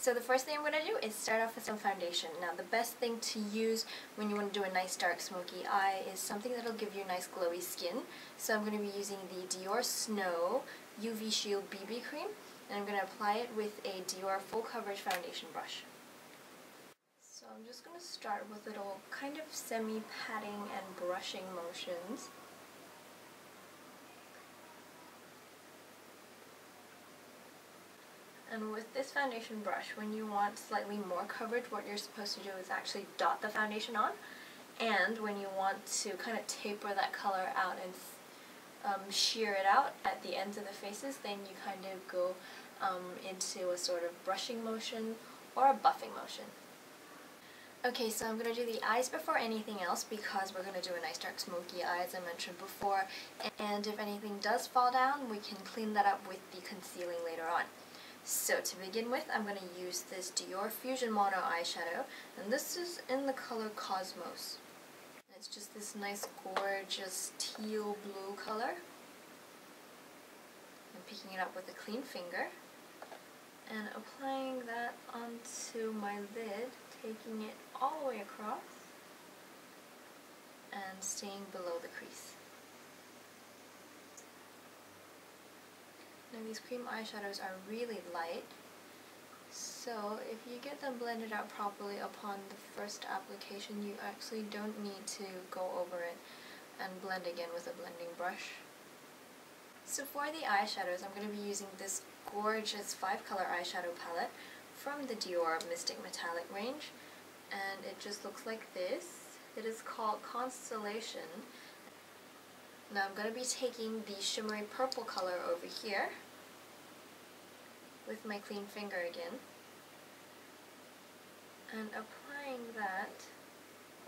So the first thing I'm going to do is start off with some foundation. Now the best thing to use when you want to do a nice dark smoky eye is something that'll give you a nice glowy skin. So I'm going to be using the Diorsnow UV Shield BB Cream, and I'm going to apply it with a Dior Full Coverage Foundation brush. So I'm just going to start with little kind of semi-patting and brushing motions. And with this foundation brush, when you want slightly more coverage, what you're supposed to do is actually dot the foundation on. And when you want to kind of taper that color out and shear it out at the ends of the faces, then you kind of go into a sort of brushing motion or a buffing motion. Okay, so I'm going to do the eyes before anything else because we're going to do a nice dark smoky eye, as I mentioned before. And if anything does fall down, we can clean that up with the concealing later on. So to begin with, I'm going to use this Dior Fusion Mono eyeshadow, and this is in the color Cosmos. It's just this nice gorgeous teal blue color. I'm picking it up with a clean finger and applying that onto my lid, taking it all the way across and staying below the crease. Now these cream eyeshadows are really light, so if you get them blended out properly upon the first application, you actually don't need to go over it and blend again with a blending brush. So for the eyeshadows, I'm going to be using this gorgeous 5-color eyeshadow palette from the Dior Mystic Metallic range, and it just looks like this. It is called Constellation. Now I'm going to be taking the shimmery purple color over here with my clean finger again and applying that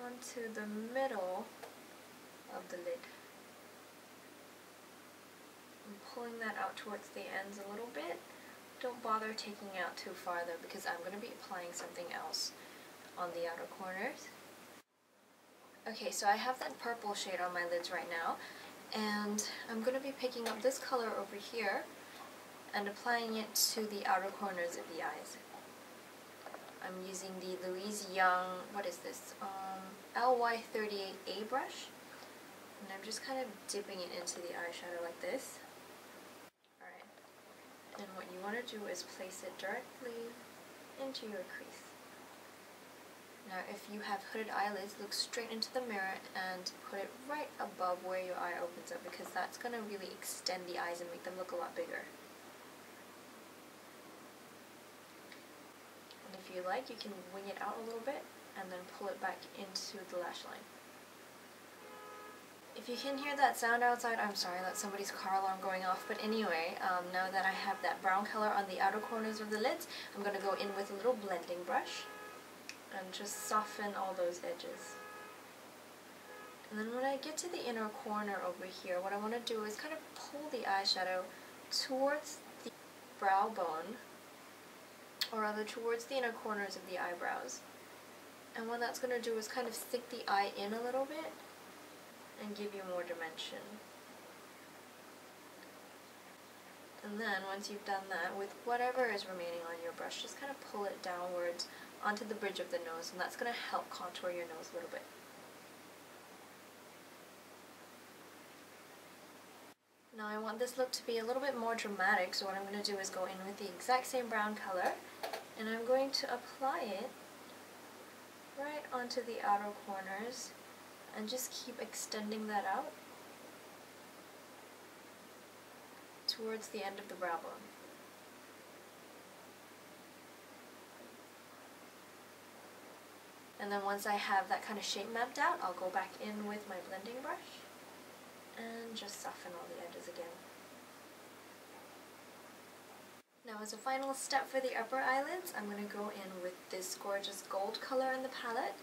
onto the middle of the lid. I'm pulling that out towards the ends a little bit. Don't bother taking it out too far though, because I'm going to be applying something else on the outer corners. Okay, so I have that purple shade on my lids right now, and I'm going to be picking up this color over here and applying it to the outer corners of the eyes. I'm using the Louise Young, what is this, LY38A brush, and I'm just kind of dipping it into the eyeshadow like this. Alright, and what you want to do is place it directly into your crease. Now if you have hooded eyelids, look straight into the mirror and put it right above where your eye opens up, because that's going to really extend the eyes and make them look a lot bigger. And if you like, you can wing it out a little bit and then pull it back into the lash line. If you can hear that sound outside, I'm sorry, that's somebody's car alarm going off. But anyway, now that I have that brown color on the outer corners of the lids, I'm going to go in with a little blending brush and just soften all those edges. And then when I get to the inner corner over here, what I want to do is kind of pull the eyeshadow towards the brow bone, or rather towards the inner corners of the eyebrows. And what that's going to do is kind of stick the eye in a little bit and give you more dimension. And then once you've done that, with whatever is remaining on your brush, just kind of pull it downwards onto the bridge of the nose, and that's going to help contour your nose a little bit. Now I want this look to be a little bit more dramatic, so what I'm going to do is go in with the exact same brown color, and I'm going to apply it right onto the outer corners and just keep extending that out towards the end of the brow bone. And then once I have that kind of shape mapped out, I'll go back in with my blending brush and just soften all the edges again. Now as a final step for the upper eyelids, I'm going to go in with this gorgeous gold color in the palette.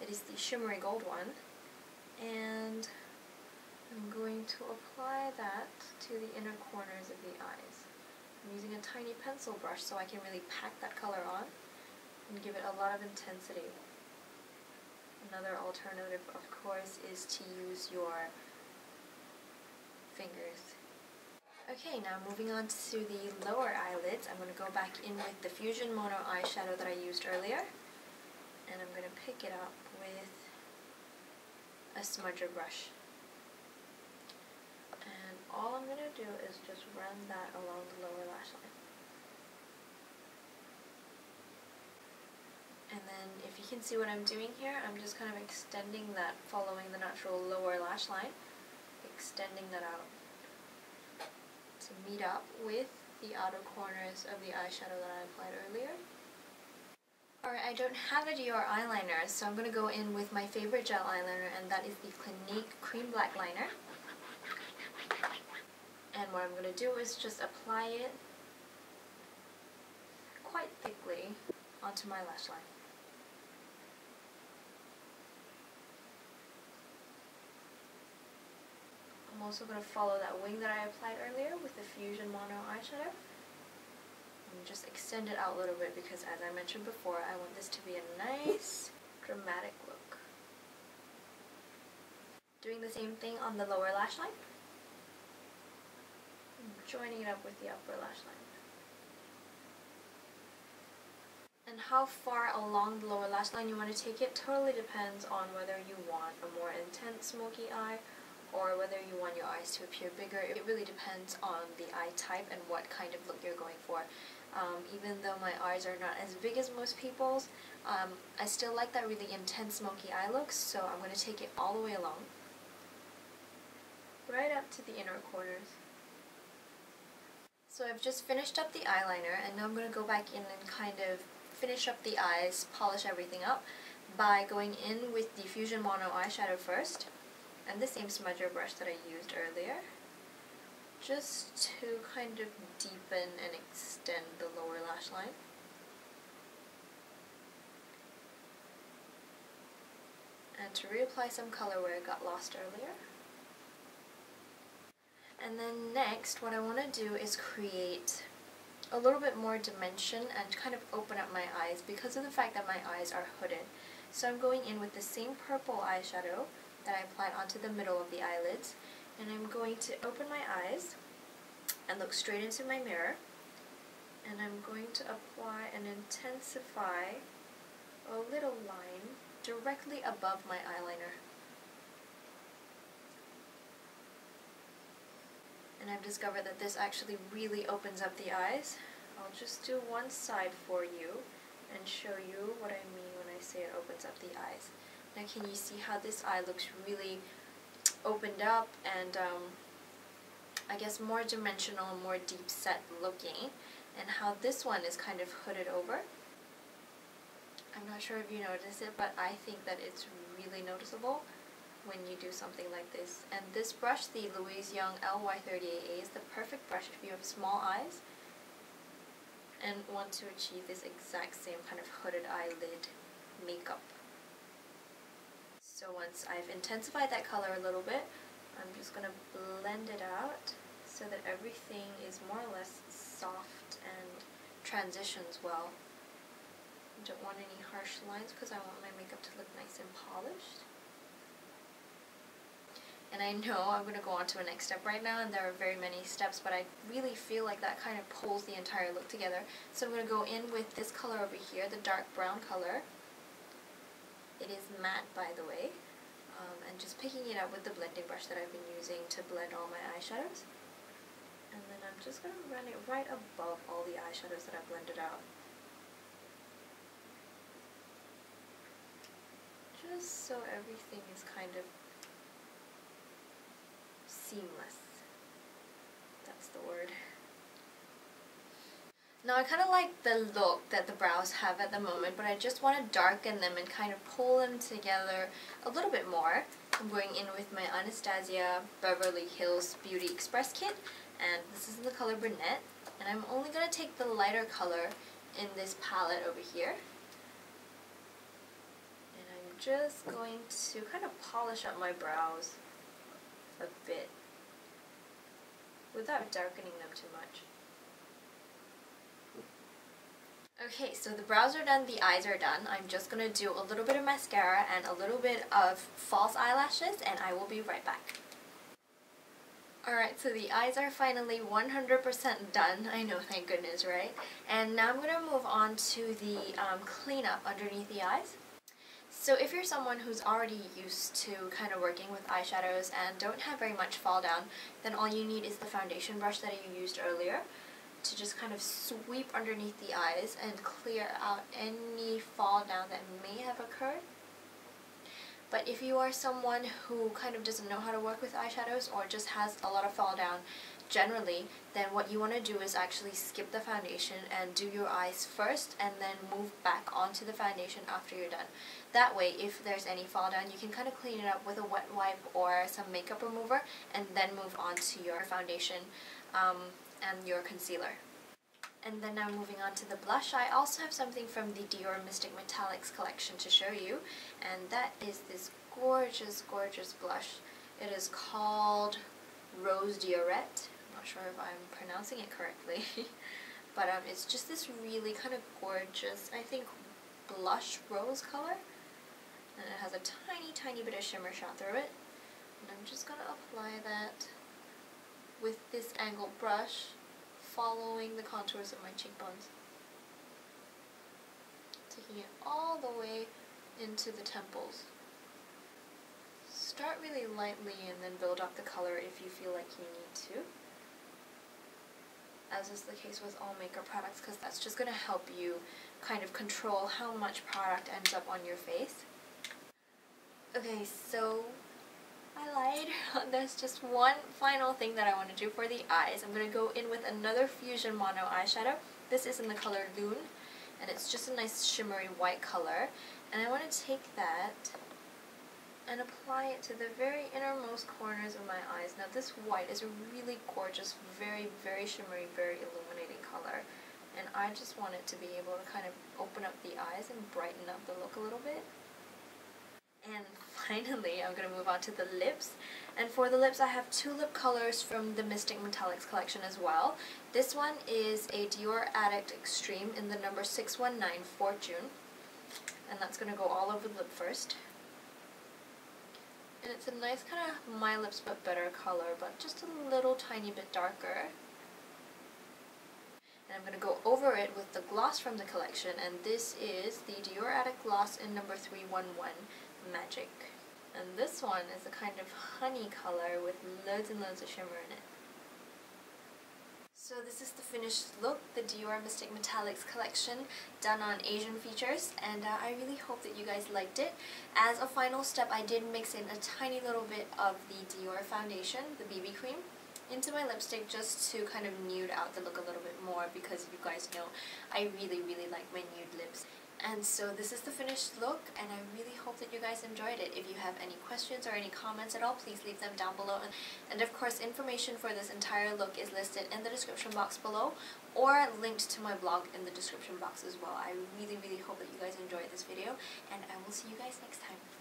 It is the shimmery gold one, and I'm going to apply that to the inner corners of the eyes. I'm using a tiny pencil brush so I can really pack that color on and give it a lot of intensity. Another alternative, of course, is to use your fingers. Okay, now moving on to the lower eyelids, I'm going to go back in with the Fusion Mono eyeshadow that I used earlier, and I'm going to pick it up with a smudger brush. And all I'm going to do is just run that along the lower lash line. And then if you can see what I'm doing here, I'm just kind of extending that, following the natural lower lash line, extending that out to meet up with the outer corners of the eyeshadow that I applied earlier. Alright, I don't have a Dior eyeliner, so I'm going to go in with my favorite gel eyeliner, and that is the Clinique Cream Black Liner. And what I'm going to do is just apply it quite thickly onto my lash line. I'm also going to follow that wing that I applied earlier with the Fusion Mono eyeshadow. And just extend it out a little bit because, as I mentioned before, I want this to be a nice, dramatic look. Doing the same thing on the lower lash line. And joining it up with the upper lash line. And how far along the lower lash line you want to take it totally depends on whether you want a more intense smoky eye or whether you want your eyes to appear bigger. It really depends on the eye type and what kind of look you're going for. Even though my eyes are not as big as most people's, I still like that really intense smoky eye look, so I'm going to take it all the way along, right up to the inner corners. So I've just finished up the eyeliner, and now I'm going to go back in and kind of finish up the eyes, polish everything up by going in with the Fusion Mono eyeshadow first, and the same smudger brush that I used earlier, just to kind of deepen and extend the lower lash line. And to reapply some color where it got lost earlier. And then next, what I want to do is create a little bit more dimension and kind of open up my eyes because of the fact that my eyes are hooded. So I'm going in with the same purple eyeshadow that I applied onto the middle of the eyelids, and I'm going to open my eyes and look straight into my mirror, and I'm going to apply and intensify a little line directly above my eyeliner. And I've discovered that this actually really opens up the eyes. I'll just do one side for you and show you what I mean when I say it opens up the eyes. Now can you see how this eye looks really opened up and I guess more dimensional, more deep set looking, and how this one is kind of hooded over. I'm not sure if you notice it, but I think that it's really noticeable when you do something like this. And this brush, the Louise LY38A, is the perfect brush if you have small eyes and want to achieve this exact same kind of hooded eyelid makeup. So once I've intensified that color a little bit, I'm just going to blend it out so that everything is more or less soft and transitions well. I don't want any harsh lines because I want my makeup to look nice and polished. And I know I'm going to go on to a next step right now, and there are very many steps, but I really feel like that kind of pulls the entire look together. So I'm going to go in with this color over here, the dark brown color. It is matte, by the way, and just picking it up with the blending brush that I've been using to blend all my eyeshadows. And then I'm just going to run it right above all the eyeshadows that I've blended out. Just so everything is kind of seamless. That's the word. Now I kind of like the look that the brows have at the moment, but I just want to darken them and kind of pull them together a little bit more. I'm going in with my Anastasia Beverly Hills Beauty Express kit, and this is in the color Brunette, and I'm only going to take the lighter color in this palette over here. And I'm just going to kind of polish up my brows a bit without darkening them too much. Okay, so the brows are done, the eyes are done. I'm just going to do a little bit of mascara and a little bit of false eyelashes, and I will be right back. Alright, so the eyes are finally 100% done. I know, thank goodness, right? And now I'm going to move on to the cleanup underneath the eyes. So if you're someone who's already used to kind of working with eyeshadows and don't have very much fall down, then all you need is the foundation brush that you used earlier to just kind of sweep underneath the eyes and clear out any fall down that may have occurred. But if you are someone who kind of doesn't know how to work with eyeshadows or just has a lot of fall down generally, then what you want to do is actually skip the foundation and do your eyes first and then move back onto the foundation after you're done. That way, if there's any fall down, you can kind of clean it up with a wet wipe or some makeup remover and then move on to your foundation and your concealer. And then now moving on to the blush, I also have something from the Dior Mystic Metallics collection to show you, and that is this gorgeous, gorgeous blush. It is called Rose Diorette. I'm not sure if I'm pronouncing it correctly, but it's just this really kind of gorgeous, I think, blush rose color, and it has a tiny, tiny bit of shimmer shot through it. And I'm just going to apply that with this angled brush, following the contours of my cheekbones, taking it all the way into the temples. Start really lightly and then build up the color if you feel like you need to, as is the case with all makeup products, because that's just going to help you kind of control how much product ends up on your face. Okay, so I lied. There's just one final thing that I want to do for the eyes. I'm going to go in with another Fusion Mono eyeshadow. This is in the color Lune, and it's just a nice shimmery white color. And I want to take that and apply it to the very innermost corners of my eyes. Now this white is a really gorgeous, very, very shimmery, very illuminating color. And I just want it to be able to kind of open up the eyes and brighten up the look a little bit. And finally, I'm going to move on to the lips. And for the lips, I have two lip colors from the Mystic Metallics collection as well. This one is a Dior Addict Extreme in the number 619 Fortune. And that's going to go all over the lip first. And it's a nice kind of My Lips But Better color, but just a little tiny bit darker. And I'm going to go over it with the gloss from the collection, and this is the Dior Addict Gloss in number 311. Magic. And this one is a kind of honey color with loads and loads of shimmer in it. So this is the finished look, the Dior Mystic Metallics collection done on Asian features, and I really hope that you guys liked it. As a final step, I did mix in a tiny little bit of the Dior foundation, the BB cream, into my lipstick just to kind of nude out the look a little bit more, because you guys know I really, really like my nude lips. And so this is the finished look, and I really hope that you guys enjoyed it. If you have any questions or any comments at all, please leave them down below. And of course, information for this entire look is listed in the description box below, or linked to my blog in the description box as well. I really, really hope that you guys enjoyed this video, and I will see you guys next time.